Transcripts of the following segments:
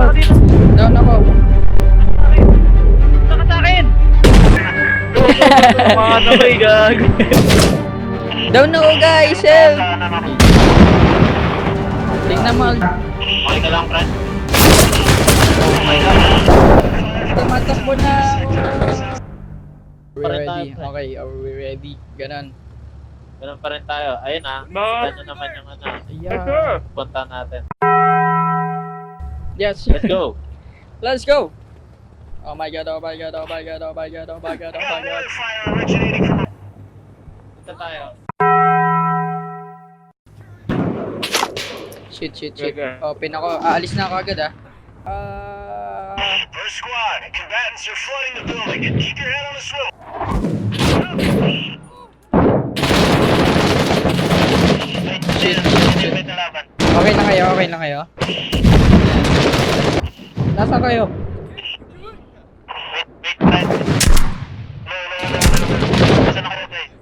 ako. Down ako. Saka sa akin! Mga nakoy, gag. Down ako guys, help! Tingnan mo. Okay ka lang, friend? Oh my god. Tumatakbo na ako. We're Pareho ready. tayo, pre. Okay, are we ready? Ganon. Ganun pa rin tayo. Ayun ah. Ganun naman yung ano. Yeah. Punta natin. Yes. Let's go. Let's go. Oh my god, oh my god, oh my god, oh my god, oh my god, oh my god. Punta tayo. Shit. Okay. Open ako. Aalis na ako agad ah. First squad, combatants are flooding the building. Keep your head on the swivel. Shit. May laban. Okay na kayo? Nasaan kayo? Wait, friend. Nasaan ako, guys?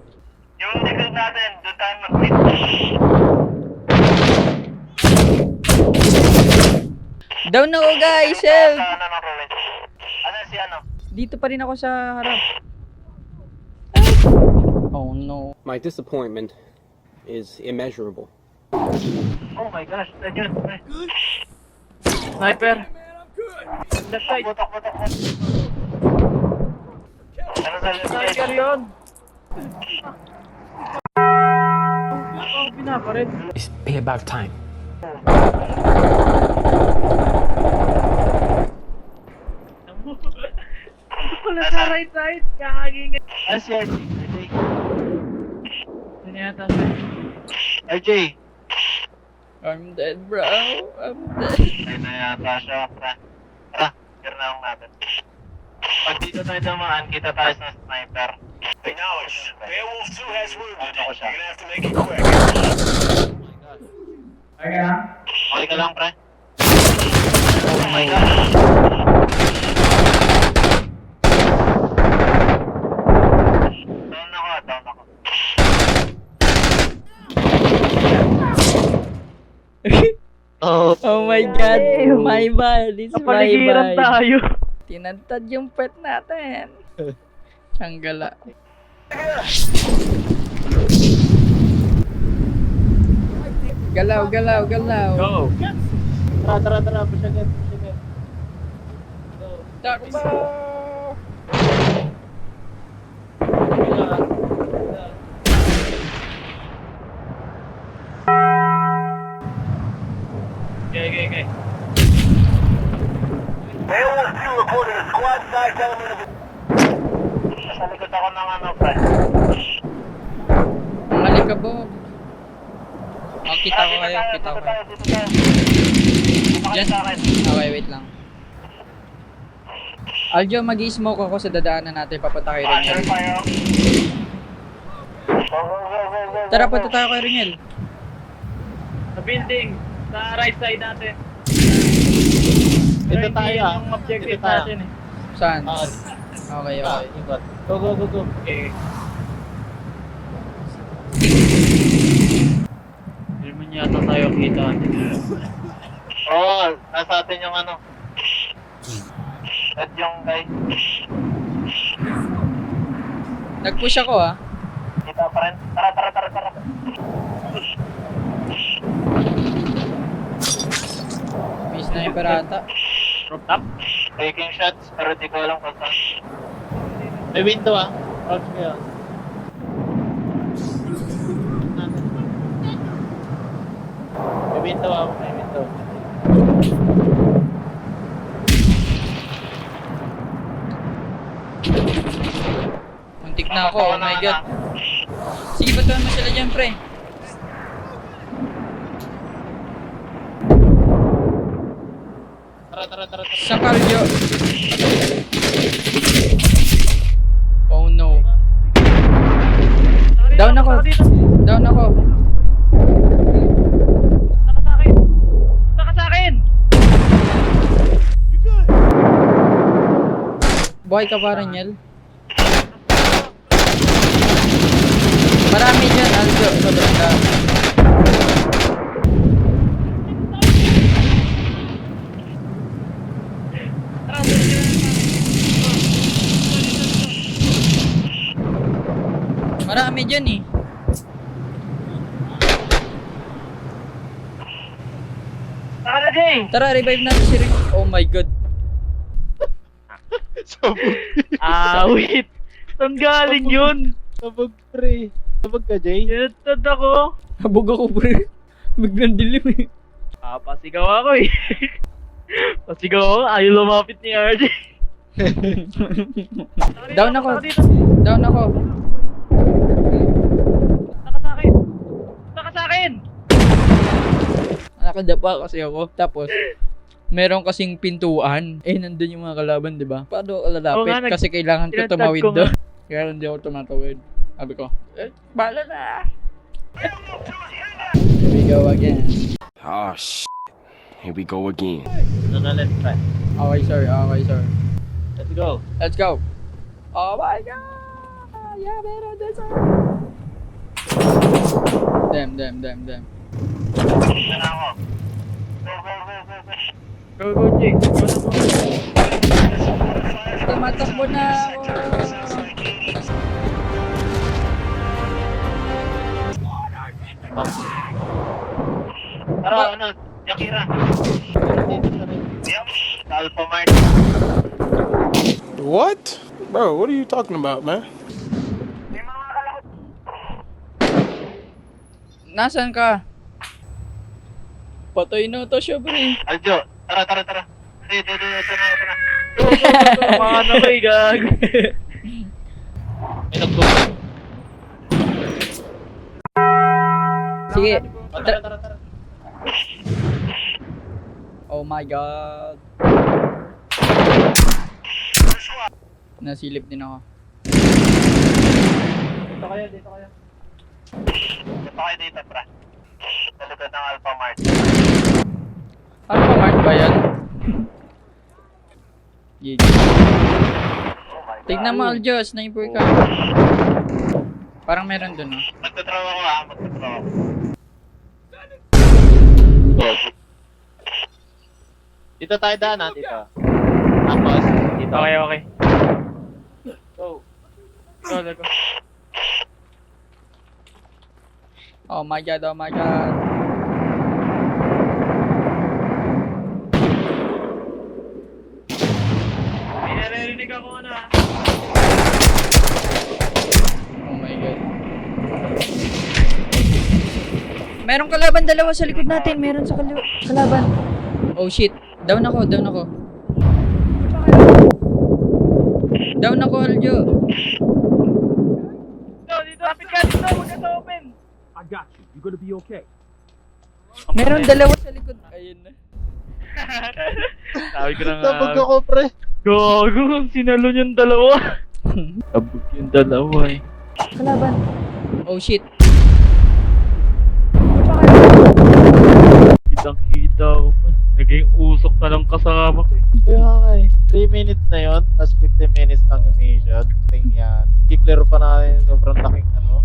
Yung recruit natin, doon tayo mag-quit. Down ako guys, help! Sa ano ng province? Ano si ano? Dito pa rin ako sa harap. Oh no. My disappointment is immeasurable. Oh my gosh, ayun. Sniper. Left side. Butok. Ano sa Sniper yun. Pinaparin. It's be about time. Wala sa right side. Kakagingin. Ano si RJ? Ano yata siya? RJ. I'm dead bro. I'm dead. Ayun na yata siya. Tara, kirnaong natin. Pag dito tayo dumaan, kita tayo sa sniper. Acknowledge. Beowulf 2 has wounded. You're gonna have to make it quick. Okay ka lang, pre? Oh my god. Down ako. Oh my god. My bad. It's my Napaligiran bad. tayo. Tinantad yung pet natin. Sanggala. Galaw. Go. Tara. Push agad. Go. Takbo! Okay. Beowulf 2 reporting a squad-sized element of... Nasa likod ako ng ano, pre. Ang alikabok. Oh, kita ko kayo. Dito tayo. Diyan. Sa akin. Okay, wait lang. Aljo, mag-i-smoke ako sa dadaanan natin. Papunta kay Sure Ringel. tayo. Go. Tara, punta tayo kay Ringel. Sa building. Sa right side natin. Dito tayo, ah. Yung objective Dito tayo. natin eh. Saan? Ah, Okay. ikot. Go. Okay. Hindi man yata tayo kita. Oo, nasa atin yung ano. At yung guy. Nag-push ako ah. Dito pa rin. Tara. May sniper ata. Drop top. Taking shots, pero di ko alam kung saan. May window ah. Crouch kayo. May window ah. May window. Muntik na ako. Oh my god. Sige, batuhan mo sila dyan, pre. Tara. Sa Cardio. Oh no. Down ako. Saka sa akin. Buhay ka pa, Ringel? Marami dyan, Aljo. Sobrang dami. Marami dyan eh. Tara, Jay! Tara, revive natin si Rick. Oh my god. Wait! Saan galing yun? Sabog pre. Sabog ka, Jay? Tinatad ako. Habog ako, pre. Biglang dilim eh. Pasigaw ako eh. Pasigaw ako, ayaw lumapit ni RJ. Down ako. Saka dito. Down ako. Saka sa akin. Saka sa akin. Nakadapa kasi ako. Tapos, meron kasing pintuan. Eh, nandun yung mga kalaban, di ba? Paano ako Oo nga, lalapit? Kasi kailangan ko tinatag tumawid ko nga. doon. Kaya hindi ako tumatawid. Sabi ko, bala na. Here we go again. Oh shit. Here we go again. Let's try. Okay, sir. Okay, sir. Let's go. Let's go. Oh my god! Yeah, meron din, sir. Damn. Dito na ako. Go. Go, Jay. Go na mo. Tumatakbo na ako. Tara, Yakira. Yep, Alpha Mart. What? Bro, what are you talking about, man? May mga kalahot. Nasaan ka? Patay na to siya, pre. Aljo, tara. Ito na. Mga na kayo, gag. May nagtulog. Sige. Tara. Oh my god. Nasilip din ako. Dito kayo. Ito kayo dito, pra. Sa likod ng Alpha Mart. Ano pa mark ba yan? GG. Oh my God. Tignan mo, Aljo, sniper ka. Parang meron dun, oh. Magtatraw ako ha, magtatraw ako. Dito tayo daan, ha? Dito. Tapos, dito. Okay. Go. Let's go. Oh my god. May narinig ako na. Oh my god. Meron kalaban dalawa sa likod natin. Meron sa kalaban. Oh shit. Down ako. Down ako, Aljo. Dito. Lapit ka dito. Huwag ka sa open. I got you. You're gonna be okay. Meron dalawa sa likod. Ayun na. Sabi ko na nga. Sabog ako, pre. Gago, sinalo yung dalawa. Sabog yung dalawa eh. Kalaban. Oh shit. Kitang-kita ako pa. Naging usok na lang kasama ko. Kaya nga eh. 3 minutes na yun, tapos 15 minutes lang yung mission. Tingnan yan. I-clear pa natin yung sobrang laking ano.